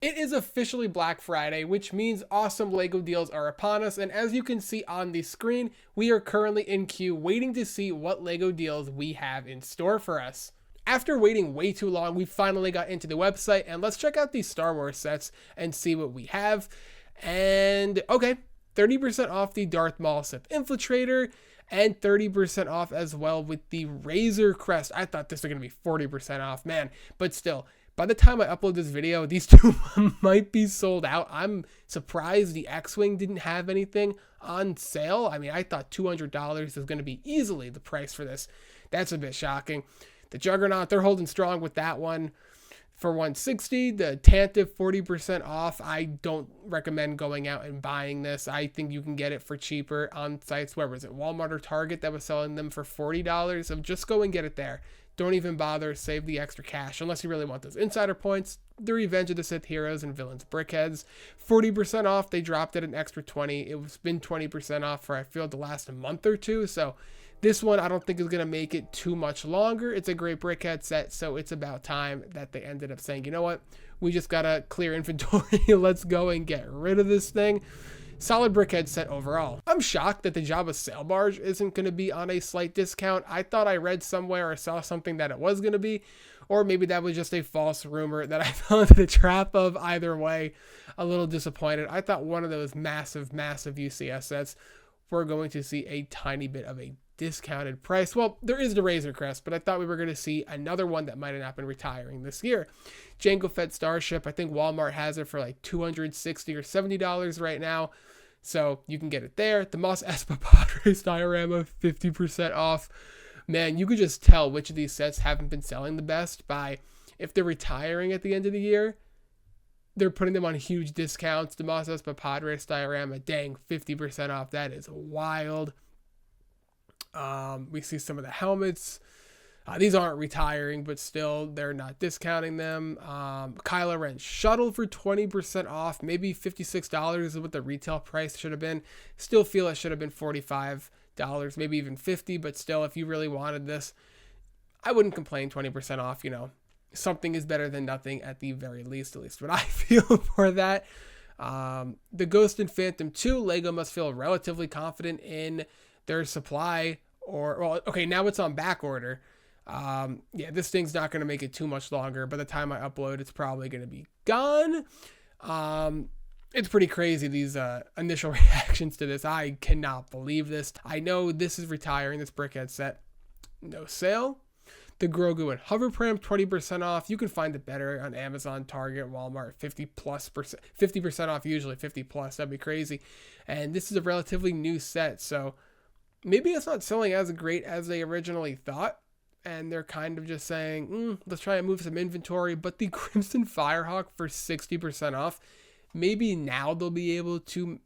It is officially Black Friday, which means awesome LEGO deals are upon us, and as you can see on the screen, we are currently in queue waiting to see what LEGO deals we have in store for us. After waiting way too long, we finally got into the website, and let's check out these Star Wars sets and see what we have. And okay, 30% off the Darth Maul Sith Infiltrator, and 30% off as well with the Razor Crest. I thought this was going to be 40% off, man, but still, by the time I upload this video, these two might be sold out. I'm surprised the X-Wing didn't have anything on sale. I mean, I thought $200 was going to be easily the price for this. That's a bit shocking. The Juggernaut, they're holding strong with that one for 160. The Tantive 40% off. I don't recommend going out and buying this. I think you can get it for cheaper on sites. Where was it? Walmart or Target that was selling them for $40. So just go and get it there. Don't even bother, save the extra cash unless you really want those insider points. The Revenge of the Sith Heroes and Villains Brickheads, 40% off. They dropped it an extra 20. It's been 20% off for I feel the last month or two. So this one I don't think is going to make it too much longer. It's a great Brickhead set, so it's about time that they ended up saying, you know what, we just got to clear inventory. Let's go and get rid of this thing. Solid Brickhead set overall. I'm shocked that the Jabba Sail Barge isn't going to be on a slight discount. I thought I read somewhere or saw something that it was going to be, or maybe that was just a false rumor that I fell into the trap of. Either way, a little disappointed. I thought one of those massive UCS sets were going to see a tiny bit of a discounted price. Well, there is the Razor Crest, but I thought we were going to see another one that might have not been retiring this year. Jango Fett Starship, I think Walmart has it for like $260 or $70 right now. So you can get it there. The Mos Espa Padres diorama, 50% off. Man, you could just tell which of these sets haven't been selling the best by if they're retiring at the end of the year. They're putting them on huge discounts. The Mos Espa Padres diorama, dang, 50% off. That is wild. We see some of the helmets. These aren't retiring, but still, they're not discounting them. Kylo Ren shuttle for 20% off. Maybe $56 is what the retail price should have been. Still feel it should have been $45, maybe even $50. But still, if you really wanted this, I wouldn't complain. 20% off, you know. Something is better than nothing at the very least. At least what I feel for that. The Ghost and Phantom 2, LEGO must feel relatively confident in their supply. Well, okay, now it's on back order. Yeah, this thing's not going to make it too much longer. By the time I upload, it's probably going to be gone. It's pretty crazy, these initial reactions to this. I cannot believe this. I know this is retiring, this Brickhead set. No sale. The Grogu and Hoverpram, 20% off. You can find it better on Amazon, Target, Walmart, 50% off usually, 50 plus. That'd be crazy. And this is a relatively new set, so maybe it's not selling as great as they originally thought. And they're kind of just saying, let's try and move some inventory. But the Crimson Firehawk for 60% off, maybe now they'll be able to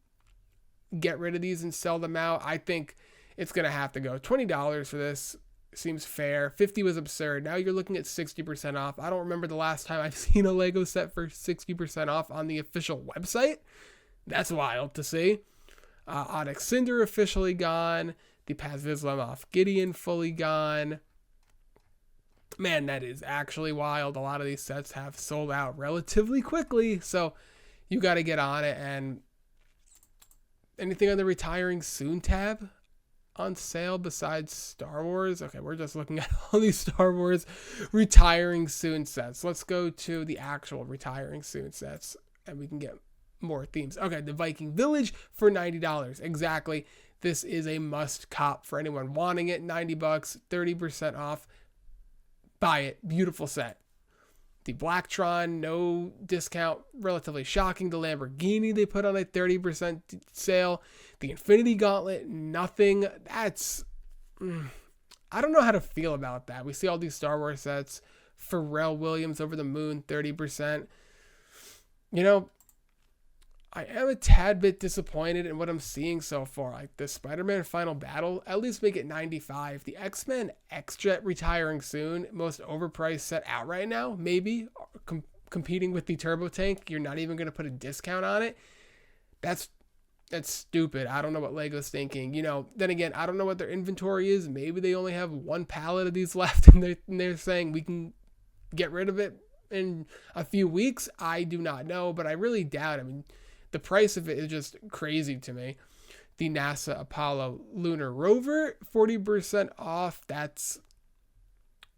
get rid of these and sell them out. I think it's going to have to go. $20 for this seems fair. 50 was absurd. Now you're looking at 60% off. I don't remember the last time I've seen a LEGO set for 60% off on the official website. That's wild to see. Onyx Cinder officially gone. The Paz Vizsla Moff Gideon fully gone. Man, that is actually wild. A lot of these sets have sold out relatively quickly, so you got to get on it. And anything on the retiring soon tab on sale besides Star Wars? Okay, we're just looking at all these Star Wars retiring soon sets. Let's go to the actual retiring soon sets, and we can get more themes. Okay, the Viking Village for $90. Exactly. This is a must cop for anyone wanting it. $90, 30% off. Buy it. Beautiful set. The Blacktron, no discount. Relatively shocking. The Lamborghini, they put on a 30% sale. The Infinity Gauntlet, nothing. That's... I don't know how to feel about that. We see all these Star Wars sets. Pharrell Williams Over the Moon, 30%. You know, I am a tad bit disappointed in what I'm seeing so far. Like the Spider-Man Final Battle, at least make it $95. The X-Men X-Jet retiring soon, most overpriced set out right now, maybe competing with the Turbo Tank. You're not even going to put a discount on it. That's stupid. I don't know what LEGO's thinking. You know, then again, I don't know what their inventory is. Maybe they only have one pallet of these left, and they're saying we can get rid of it in a few weeks? I do not know, but I really doubt. I mean, the price of it is just crazy to me. The NASA Apollo Lunar Rover, 40% off. That's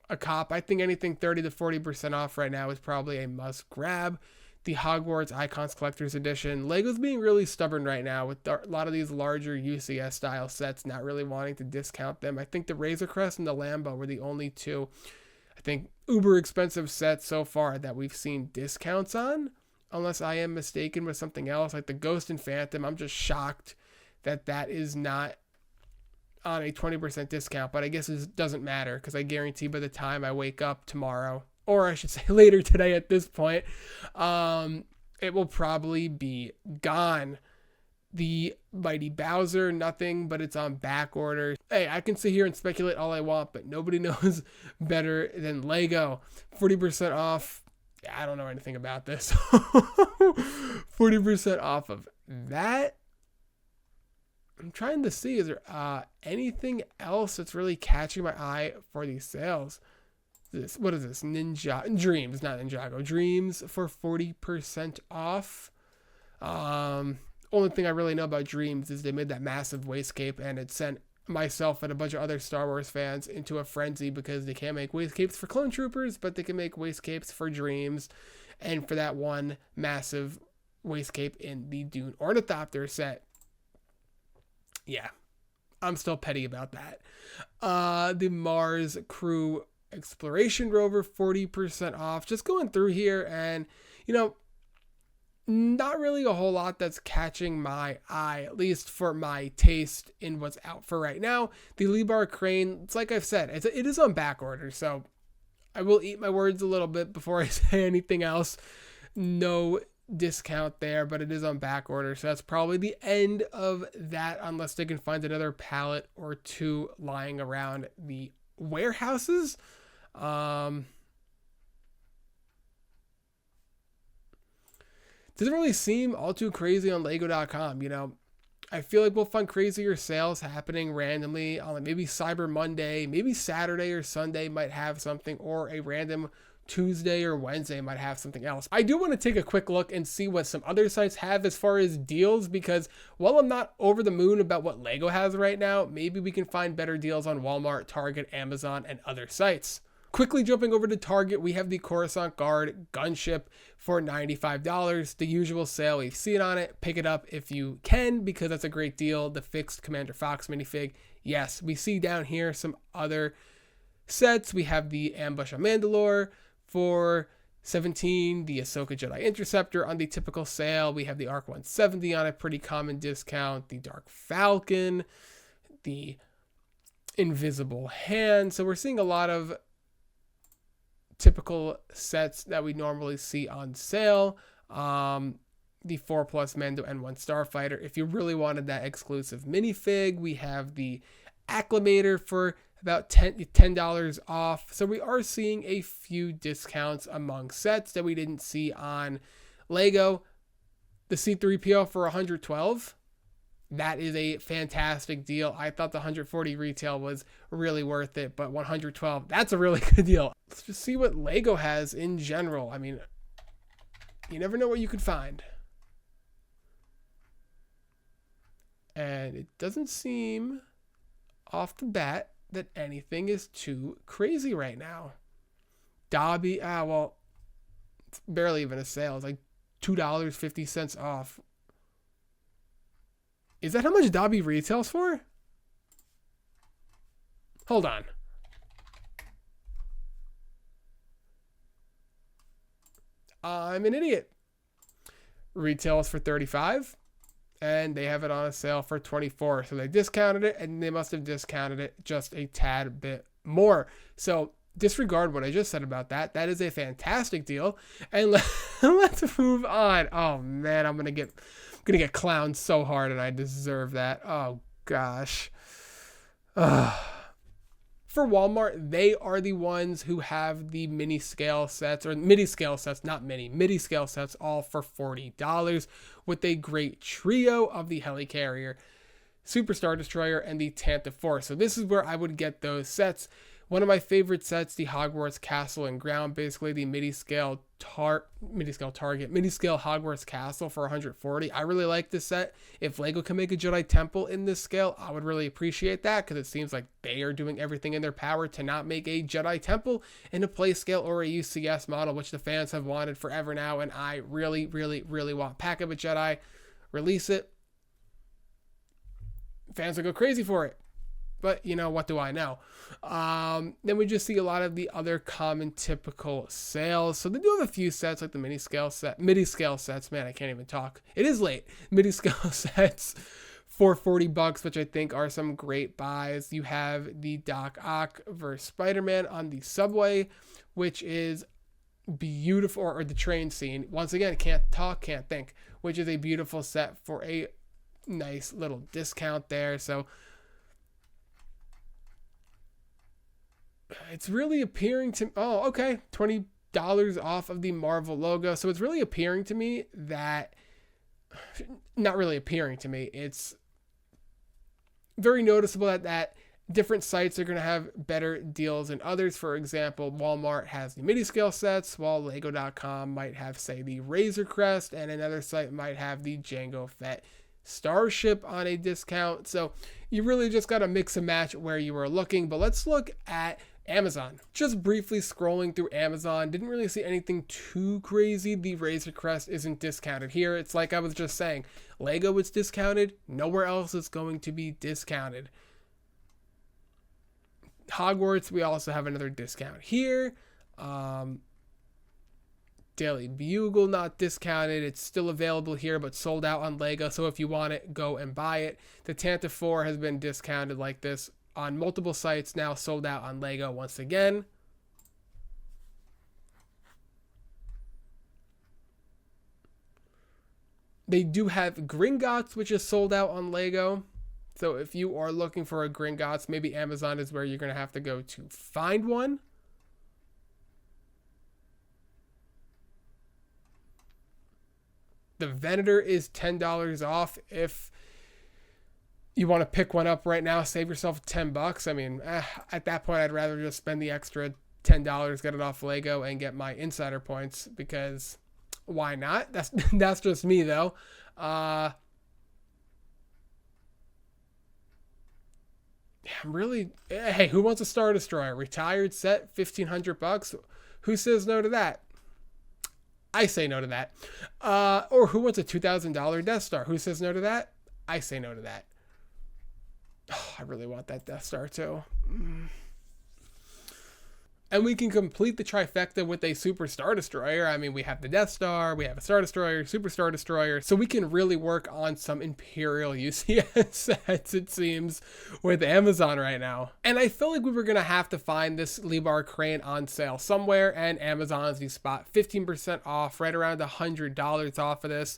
a cop. I think anything 30 to 40% off right now is probably a must grab. The Hogwarts Icons Collector's Edition. Lego's being really stubborn right now with a lot of these larger UCS style sets, not really wanting to discount them. I think the Razor Crest and the Lambo were the only two, I think, uber expensive sets so far that we've seen discounts on, unless I am mistaken with something else. Like the Ghost and Phantom, I'm just shocked that that is not on a 20% discount, but I guess it doesn't matter because I guarantee by the time I wake up tomorrow, or I should say later today at this point, it will probably be gone. The Mighty Bowser, nothing, but it's on back order. Hey, I can sit here and speculate all I want, but nobody knows better than Lego. 40% off. I don't know anything about this. 40% off of that. I'm trying to see, is there anything else that's really catching my eye for these sales? What is this? Dreams, not Ninjago. Dreams for 40% off. Only thing I really know about Dreams is they made that massive waistcape, and it sent myself and a bunch of other Star Wars fans into a frenzy because they can't make waistcapes for Clone Troopers, but they can make waistcapes for Dreams, and for that one massive waistcape in the Dune Ornithopter set. Yeah, I'm still petty about that. The Mars Crew Exploration Rover, 40% off. Just going through here, and not really a whole lot that's catching my eye, at least for my taste in what's out for right now. The Lebar Crane, it's like I've said, it is on back order, so I will eat my words a little bit before I say anything else. No discount there, but it is on back order, so that's probably the end of that, unless they can find another pallet or two lying around the warehouses. Doesn't really seem all too crazy on Lego.com. I feel like we'll find crazier sales happening randomly on maybe Cyber Monday, maybe Saturday or Sunday might have something, or a random Tuesday or Wednesday might have something else. I do want to take a quick look and see what some other sites have as far as deals, because while I'm not over the moon about what Lego has right now, maybe we can find better deals on Walmart, Target, Amazon, and other sites. Quickly jumping over to Target, we have the Coruscant Guard gunship for $95. The usual sale, we've seen on it. Pick it up if you can, because that's a great deal. The fixed Commander Fox minifig. Yes, we see down here some other sets. We have the Ambush on Mandalore for $17, the Ahsoka Jedi Interceptor on the typical sale. We have the ARC 170 on a pretty common discount, the Dark Falcon, the Invisible Hand. So we're seeing a lot of typical sets that we normally see on sale. The 4+ Mando N1 Starfighter. If you really wanted that exclusive minifig, we have the Acclimator for about $10 off. So we are seeing a few discounts among sets that we didn't see on Lego. The C-3PO for $112. That is a fantastic deal. I thought the $140 retail was really worth it, but $112, that's a really good deal. Let's just see what Lego has in general. I mean, you never know what you could find. And it doesn't seem off the bat that anything is too crazy right now. Dobby, it's barely even a sale. It's like $2.50 off. Is that how much Dobby retails for? Hold on. I'm an idiot. Retails for $35, and they have it on a sale for $24. So they discounted it, and they must have discounted it just a tad bit more. So disregard what I just said about that. That is a fantastic deal. And let's move on. Oh man, I'm gonna get clowned so hard, and I deserve that. Oh gosh. For Walmart, they are the ones who have the mini scale sets, midi scale sets, all for $40, with a great trio of the Helicarrier, Super Star Destroyer, and the Tantive 4. So this is where I would get those sets. One of my favorite sets, the Hogwarts Castle and Ground, basically the midi scale Hogwarts Castle for 140. I really like this set. If Lego can make a Jedi Temple in this scale, I would really appreciate that, because it seems like they are doing everything in their power to not make a Jedi Temple in a play scale or a UCS model, which the fans have wanted forever now, and I really, really, really want. Pack of a Jedi, release it. Fans will go crazy for it. But, what do I know? Then we just see a lot of the other common typical sales. So they do have a few sets like the midi scale sets. Man, I can't even talk. It is late. Midi scale sets for $40, which I think are some great buys. You have the Doc Ock versus Spider-Man on the subway, which is beautiful, or the train scene. Once again, can't talk, can't think, which is a beautiful set for a nice little discount there. So it's really appearing to, $20 off of the Marvel logo. So it's really appearing to me that, not really appearing to me, it's very noticeable that different sites are going to have better deals than others. For example, Walmart has the midi scale sets, while Lego.com might have, say, the Razor Crest, and another site might have the Jango Fett Starship on a discount. So you really just got to mix and match where you are looking. But let's look at Amazon. Just briefly scrolling through Amazon, didn't really see anything too crazy. The Razor Crest isn't discounted here. It's like I was just saying, Lego is discounted, nowhere else is going to be discounted. Hogwarts, we also have another discount here. Daily Bugle, not discounted. It's still available here, but sold out on Lego. So if you want it, go and buy it. The Tantive 4 has been discounted like this on multiple sites, now sold out on Lego once again. They do have Gringotts, which is sold out on Lego. So if you are looking for a Gringotts, maybe Amazon is where you're going to have to go to find one. The Venator is $10 off. If you want to pick one up right now, save yourself $10. I mean, at that point, I'd rather just spend the extra $10, get it off Lego, and get my insider points, because why not? That's just me, though. Hey, who wants a Star Destroyer? Retired set, $1,500. Who says no to that? I say no to that. Or who wants a $2,000 Death Star? Who says no to that? I say no to that. Oh, I really want that Death Star too. And we can complete the trifecta with a Super Star Destroyer. I mean, we have the Death Star, we have a Star Destroyer, Super Star Destroyer. So we can really work on some Imperial UCS sets, it seems, with Amazon right now. And I feel like we were going to have to find this Lebar crane on sale somewhere, and Amazon's the spot. 15% off, right around $100 off of this.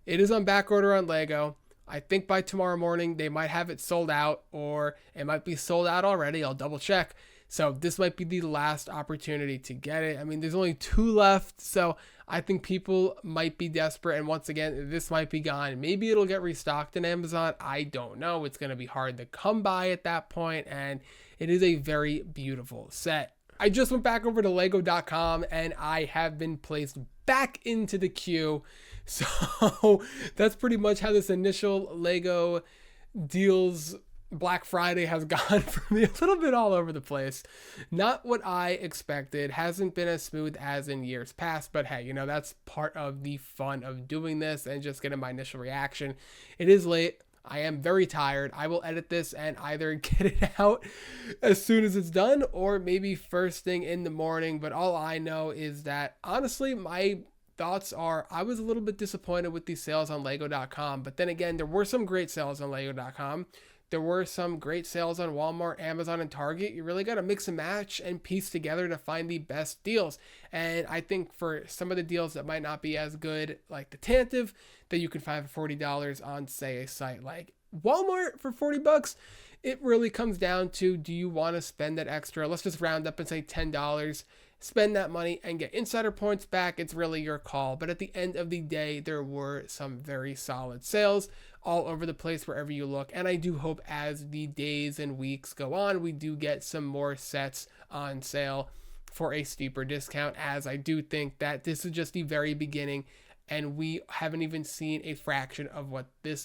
It is on back order on Lego. I think by tomorrow morning, they might have it sold out, or it might be sold out already. I'll double check. So this might be the last opportunity to get it. I mean, there's only 2 left, so I think people might be desperate. And once again, this might be gone. Maybe it'll get restocked in Amazon. I don't know. It's going to be hard to come by at that point, and it is a very beautiful set. I just went back over to Lego.com, and I have been placed back into the queue. So that's pretty much how this initial Lego deals Black Friday has gone for me, a little bit all over the place. Not what I expected. Hasn't been as smooth as in years past, but hey, that's part of the fun of doing this and just getting my initial reaction. It is late. I am very tired. I will edit this and either get it out as soon as it's done or maybe first thing in the morning. But all I know is that, honestly, my thoughts are I was a little bit disappointed with these sales on Lego.com. But then again, there were some great sales on Lego.com. There were some great sales on Walmart, Amazon, and Target. You really got to mix and match and piece together to find the best deals. And I think for some of the deals that might not be as good, like the Tantive, that you can find for $40 on, say, a site like Walmart for $40, it really comes down to, do you want to spend that extra? Let's just round up and say $10 spend that money and get insider points back. It's really your call. But at the end of the day, there were some very solid sales all over the place wherever you look. And I do hope as the days and weeks go on, we do get some more sets on sale for a steeper discount, as I do think that this is just the very beginning and we haven't even seen a fraction of what the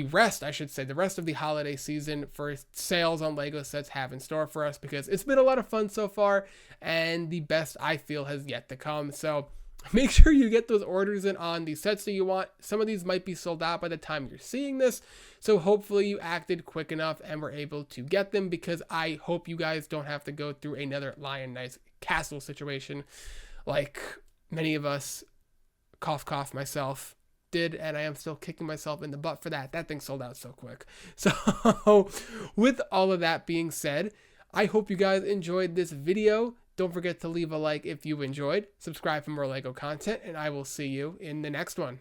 rest of the holiday season for sales on Lego sets have in store for us, because it's been a lot of fun so far and the best I feel has yet to come. So make sure you get those orders in on the sets that you want. Some of these might be sold out by the time you're seeing this, so hopefully you acted quick enough and were able to get them, because I hope you guys don't have to go through another Lion Knights Castle situation like many of us, cough myself, did, and I am still kicking myself in the butt for that. That thing sold out so quick. So with all of that being said, I hope you guys enjoyed this video. Don't forget to leave a like if you enjoyed, subscribe for more Lego content, and I will see you in the next one.